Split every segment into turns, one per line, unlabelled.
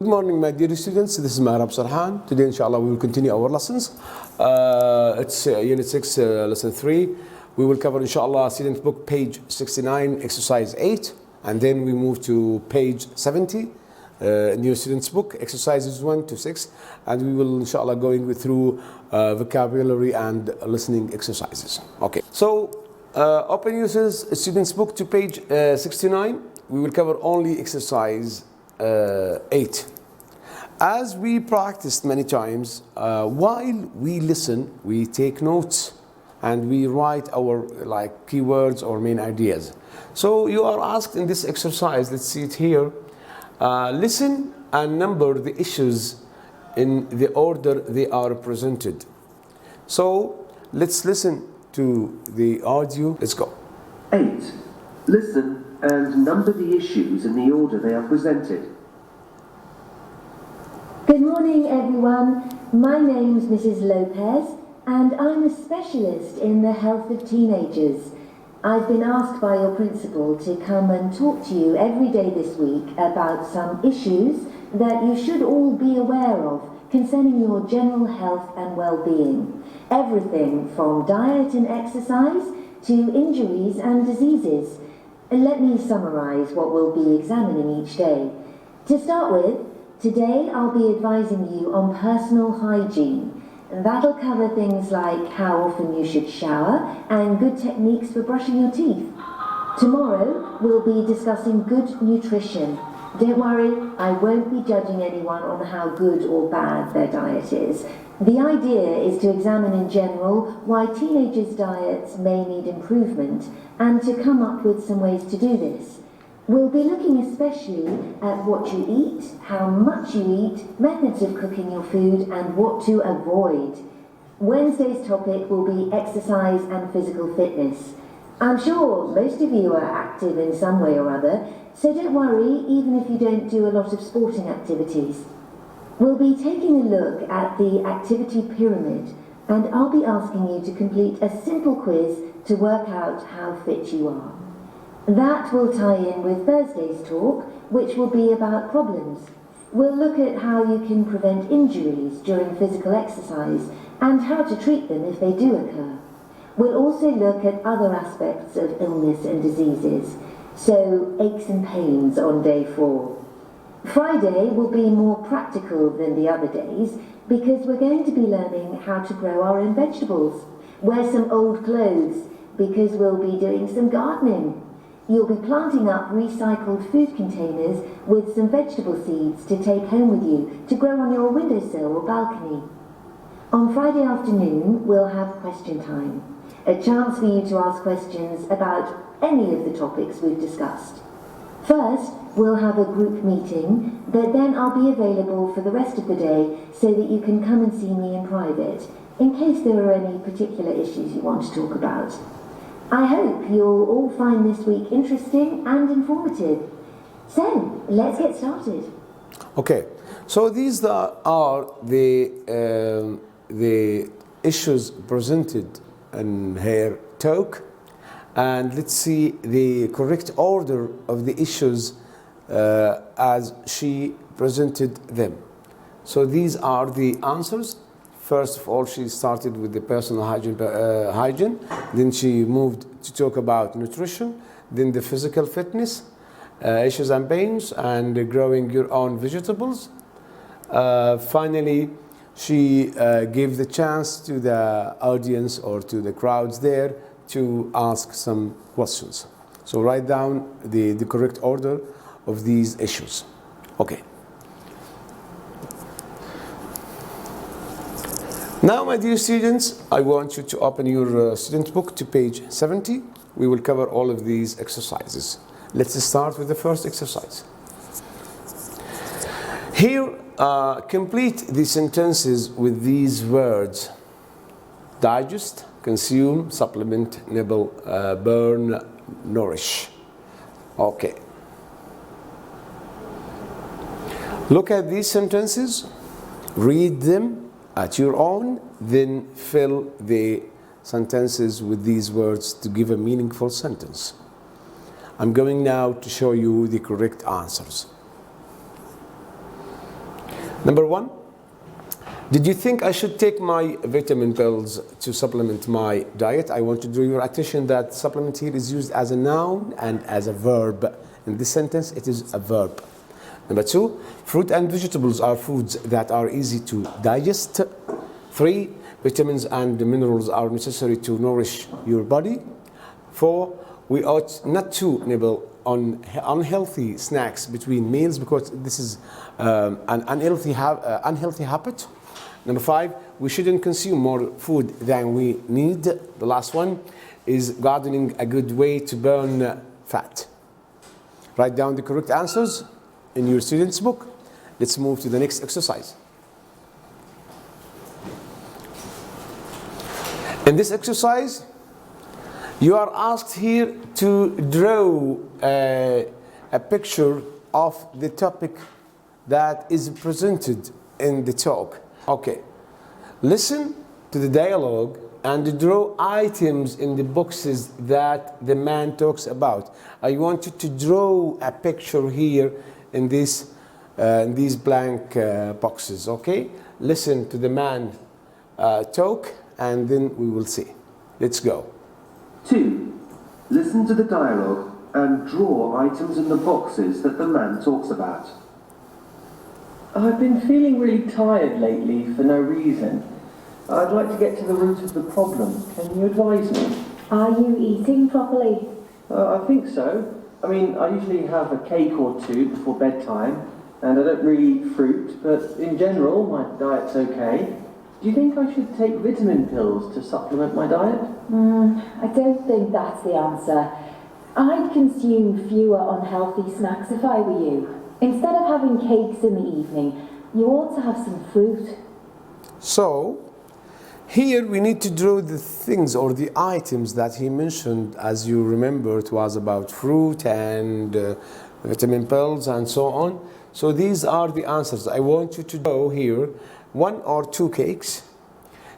Good morning, my dear students. This is Mahrab Sarhan. Today, inshallah, we will continue our lessons. It's Unit 6, Lesson 3. We will cover, inshallah, student book, page 69, exercise 8. And then we move to page 70, new student's book, exercises 1 to 6. And we will, inshallah, going through vocabulary and listening exercises. Okay. So, open your student's book to page 69. We will cover only exercise 8. As we practiced many times, while we listen, we take notes and we write our keywords or main ideas. So you are asked in this exercise, let's see it here, listen and number the issues in the order they are presented. So let's listen to the audio. Let's go.
8. Listen and number the issues in the order they are presented.
Good morning, everyone. My name's Mrs. Lopez, and I'm a specialist in the health of teenagers. I've been asked by your principal to come and talk to you every day this week about some issues that you should all be aware of concerning your general health and well-being. Everything from diet and exercise to injuries and diseases. Let me summarize what we'll be examining each day. To start with, today I'll be advising you on personal hygiene. And that'll cover things like how often you should shower and good techniques for brushing your teeth. Tomorrow we'll be discussing good nutrition. Don't worry, I won't be judging anyone on how good or bad their diet is. The idea is to examine in general why teenagers' diets may need improvement and to come up with some ways to do this. We'll be looking especially at what you eat, how much you eat, methods of cooking your food, and what to avoid. Wednesday's topic will be exercise and physical fitness. I'm sure most of you are active in some way or other, so don't worry even if you don't do a lot of sporting activities. We'll be taking a look at the activity pyramid, and I'll be asking you to complete a simple quiz to work out how fit you are. That will tie in with Thursday's talk, which will be about problems. We'll look at how you can prevent injuries during physical exercise and how to treat them if they do occur. We'll also look at other aspects of illness and diseases, so aches and pains on day 4. Friday will be more practical than the other days because we're going to be learning how to grow our own vegetables, wear some old clothes because we'll be doing some gardening. You'll be planting up recycled food containers with some vegetable seeds to take home with you to grow on your windowsill or balcony. On Friday afternoon, we'll have question time, a chance for you to ask questions about any of the topics we've discussed. First, we'll have a group meeting, but then I'll be available for the rest of the day so that you can come and see me in private, in case there are any particular issues you want to talk about. I hope you'll all find this week interesting and informative. So, let's get started.
Okay, so these are the issues presented in her talk, and let's see the correct order of the issues as she presented them. So these are the answers. First of all, she started with the personal hygiene, then she moved to talk about nutrition, then the physical fitness, issues and pains, and growing your own vegetables. Finally, she gave the chance to the audience or to the crowds there to ask some questions. So write down the correct order of these issues. Okay. Now, my dear students, I want you to open your student book to page 70. We will cover all of these exercises. Let's start with the first exercise. Here, complete the sentences with these words: digest, consume, supplement, nibble, burn, nourish. Okay. Look at these sentences, read them at your own, then fill the sentences with these words to give a meaningful sentence. I'm going now to show you the correct answers. Number 1. Did you think I should take my vitamin pills to supplement my diet? I want to draw your attention that supplement here is used as a noun and as a verb. In this sentence, it is a verb. Number 2, fruit and vegetables are foods that are easy to digest. 3, vitamins and minerals are necessary to nourish your body. 4, we ought not to nibble on unhealthy snacks between meals because this is an unhealthy habit. Number 5, we shouldn't consume more food than we need. The last one is gardening a good way to burn fat. Write down the correct answers in your student's book. Let's move to the next exercise. In this exercise, you are asked here to draw a picture of the topic that is presented in the talk. Okay, listen to the dialogue and draw items in the boxes that the man talks about. I want you to draw a picture here in these blank boxes, okay? Listen to the man talk and then we will see. Let's go.
2. Listen to the dialogue and draw items in the boxes that the man talks about.
I've been feeling really tired lately for no reason. I'd like to get to the root of the problem. Can you advise me?
Are you eating properly?
I think so. I mean, I usually have a cake or two before bedtime, and I don't really eat fruit, but in general, my diet's okay. Do you think I should take vitamin pills to supplement my diet?
I don't think that's the answer. I'd consume fewer unhealthy snacks if I were you. Instead of having cakes in the evening, you ought to have some fruit.
So, here we need to draw the things or the items that he mentioned. As you remember, it was about fruit and vitamin pills and so on. So these are the answers. I want you to draw here 1 or 2 cakes,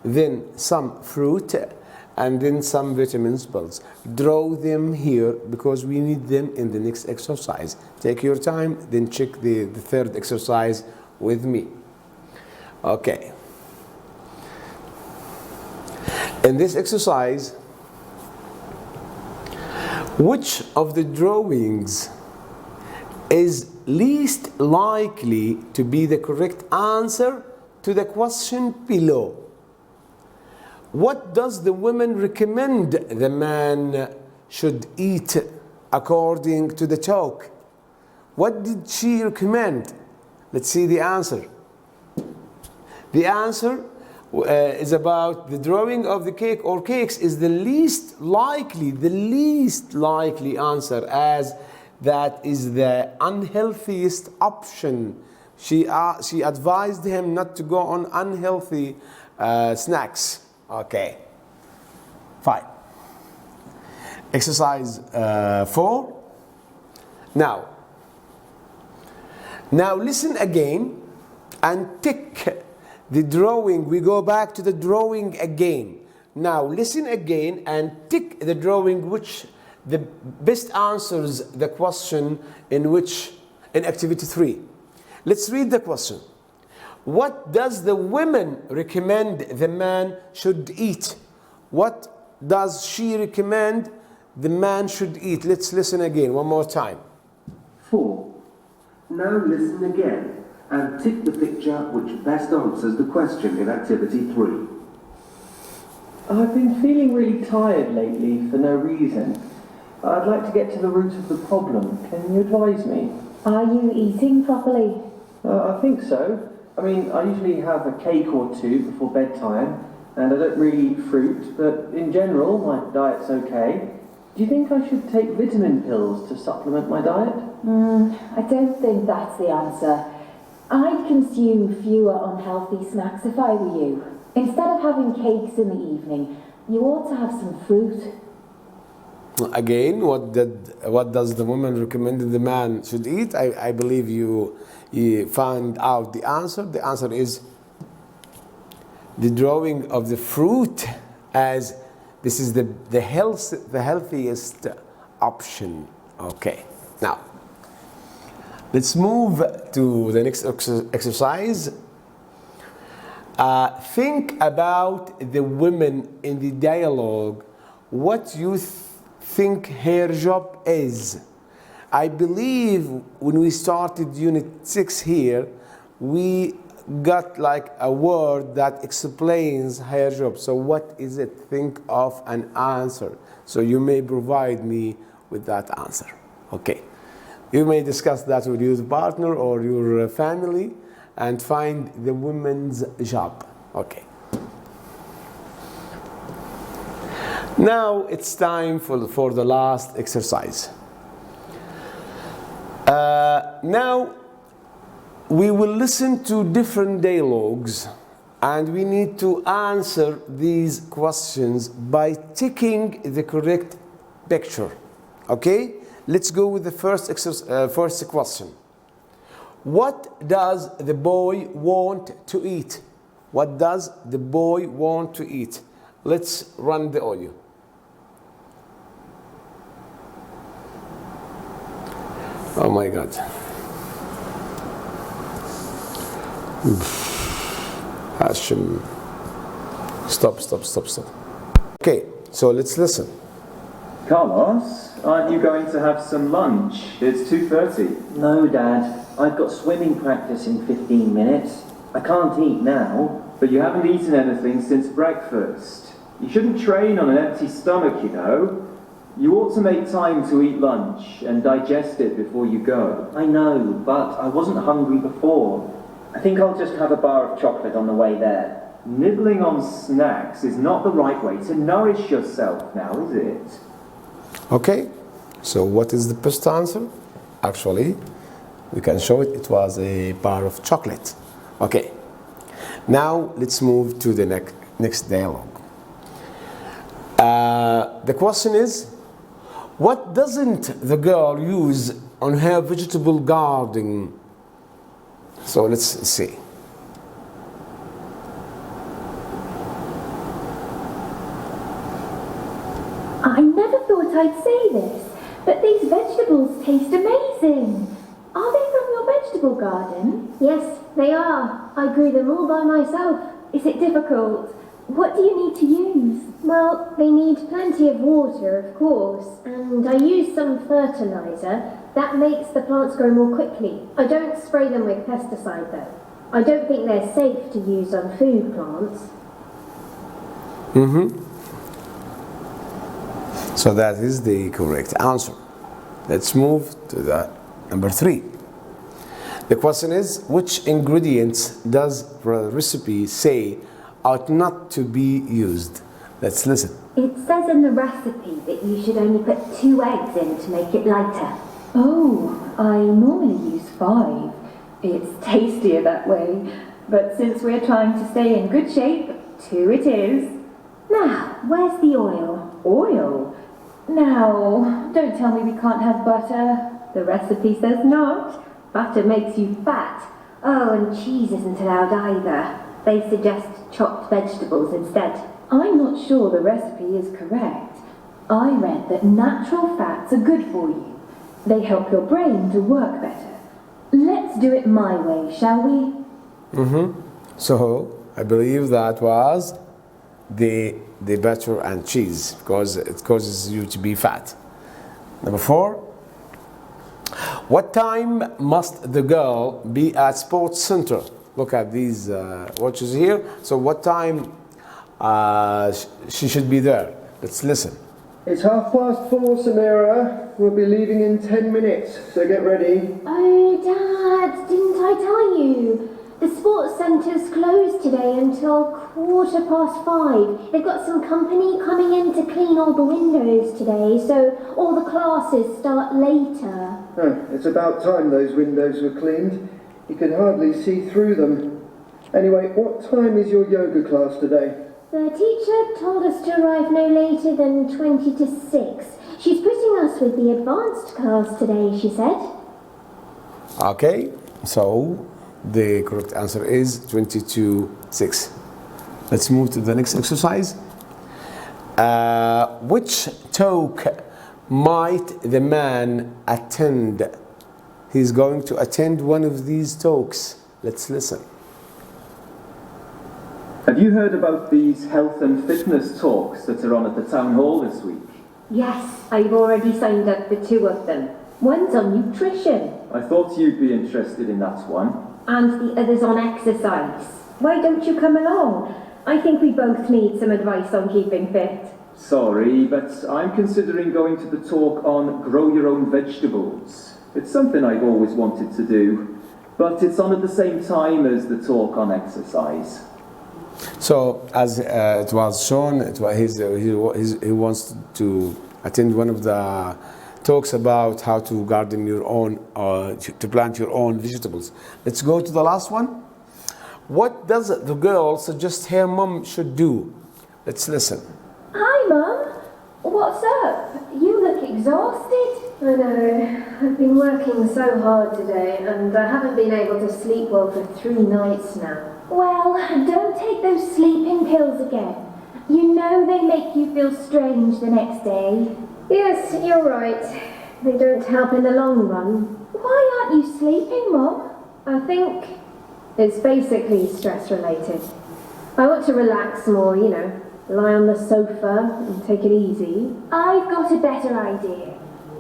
then some fruit, and then some vitamins pills. Draw them here because we need them in the next exercise. Take your time, then check the third exercise with me. Okay. In this exercise, which of the drawings is least likely to be the correct answer to the question below? What does the woman recommend the man should eat according to the talk? What did she recommend? Let's see the answer. The answer is about the drawing of the cake or cakes is the least likely answer, as that is the unhealthiest option. She advised him not to go on unhealthy snacks. Okay, fine. Exercise 4. Now listen again and tick the drawing. We go back to the drawing again. Now listen again and tick the drawing which the best answers the question in activity 3. Let's read the question. What does the woman recommend the man should eat? What does she recommend the man should eat? Let's listen again one more time.
4. Now listen again and tick the picture which best answers the question in activity 3.
I've been feeling really tired lately for no reason. I'd like to get to the root of the problem. Can you advise me?
Are you eating properly?
I think so. I mean, I usually have a cake or two before bedtime, and I don't really eat fruit, but in general, my diet's okay. Do you think I should take vitamin pills to supplement my diet?
I don't think that's the answer. I'd consume fewer unhealthy snacks if I were you. Instead of having cakes in the evening, you ought to have some fruit.
Again, what does the woman recommend the man should eat? I believe you found out the answer. The answer is the drawing of the fruit, as this is the healthiest option. Okay. Now, Let's move to the next exercise. Think about the women in the dialogue. What you think her job is. I believe when we started Unit 6 here, we got like a word that explains her job. So what is it? Think of an answer. So you may provide me with that answer. Okay. You may discuss that with your partner or your family and find the woman's job. Okay. Now it's time for the last exercise. Now we will listen to different dialogues and we need to answer these questions by ticking the correct picture. Okay? Let's go with the first question. What does the boy want to eat? What does the boy want to eat? Let's run the audio. Oh my God. Hashim. Stop. Okay, so let's listen.
Carlos, aren't you going to have some lunch? It's 2:30.
No, Dad. I've got swimming practice in 15 minutes. I can't eat now.
But you haven't eaten anything since breakfast. You shouldn't train on an empty stomach, you know. You ought to make time to eat lunch and digest it before you go.
I know, but I wasn't hungry before. I think I'll just have a bar of chocolate on the way there.
Nibbling on snacks is not the right way to nourish yourself now, is it?
Okay, so what is the best answer? Actually, we can show it. It was a bar of chocolate. Okay, now let's move to the next dialogue. The question is, what doesn't the girl use on her vegetable garden? So let's see.
I never thought I'd say this, but these vegetables taste amazing. Are they from your vegetable garden? Yes, they are. I grew them all by myself. Is it difficult? What do you need to use? Well, they need plenty of water, of course, and I use some fertilizer. That makes the plants grow more quickly. I don't spray them with pesticide though. I don't think they're safe to use on food plants.
So that is the correct answer. Let's move to the number 3. The question is, which ingredients does the recipe say ought not to be used? Let's listen.
It says in the recipe that you should only put 2 eggs in to make it lighter.
Oh, I normally use 5. It's tastier that way. But since we're trying to stay in good shape, 2 it is.
Now, where's the oil?
Oil? Now, don't tell me we can't have butter. The recipe says not. Butter makes you fat.
Oh, and cheese isn't allowed either. They suggest chopped vegetables instead.
I'm not sure the recipe is correct. I read that natural fats are good for you. They help your brain to work better. Let's do it my way, shall we?
So I believe that was the butter and cheese because it causes you to be fat. Number 4. What time must the girl be at sports center? Look at these watches here. So what time she should be there? Let's listen.
It's 4:30, Samira. We'll be leaving in 10 minutes, so get ready.
Oh, Dad, didn't I tell you? The sports centre's closed today until 5:15. They've got some company coming in to clean all the windows today, so all the classes start later.
Oh, it's about time those windows were cleaned. You can hardly see through them. Anyway, what time is your yoga class today?
The teacher told us to arrive no later than 20 to 6. She's putting us with the advanced class today, she said.
Okay, so the correct answer is 22:06. Let's move to the next exercise. Which talk might the man attend? He's going to attend one of these talks. Let's listen.
Have you heard about these health and fitness talks that are on at the town hall this week?
Yes, I've already signed up for 2 of them. One's on nutrition,
I thought you'd be interested in that one.
and the other's on exercise. Why don't you come along? I think we both need some advice on keeping fit.
Sorry, but I'm considering going to the talk on grow your own vegetables. It's something I've always wanted to do, but it's on at the same time as the talk on exercise.
So, as it was shown, he wants to attend one of the talks about how to garden your own, to plant your own vegetables. Let's go to the last one. What does the girl suggest her mom should do? Let's listen.
Hi, Mum. What's up? You look exhausted.
I know. I've been working so hard today and I haven't been able to sleep well for 3 nights now.
Well, don't take those sleeping pills again. You know they make you feel strange the next day.
Yes, you're right. They don't help in the long run.
Why aren't you sleeping, Mum?
I think it's basically stress related. I want to relax more, you know, lie on the sofa and take it easy.
I've got a better idea.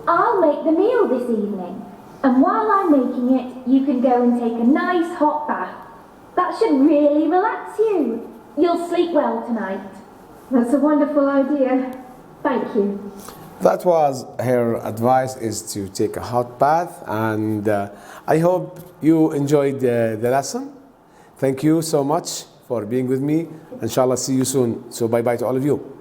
I'll make the meal this evening. And while I'm making it, you can go and take a nice hot bath. That should really relax you. You'll sleep well tonight.
That's a wonderful idea. Thank you.
That was her advice, is to take a hot bath, and I hope you enjoyed the lesson. Thank you so much for being with me. Inshallah, see you soon. So bye bye to all of you.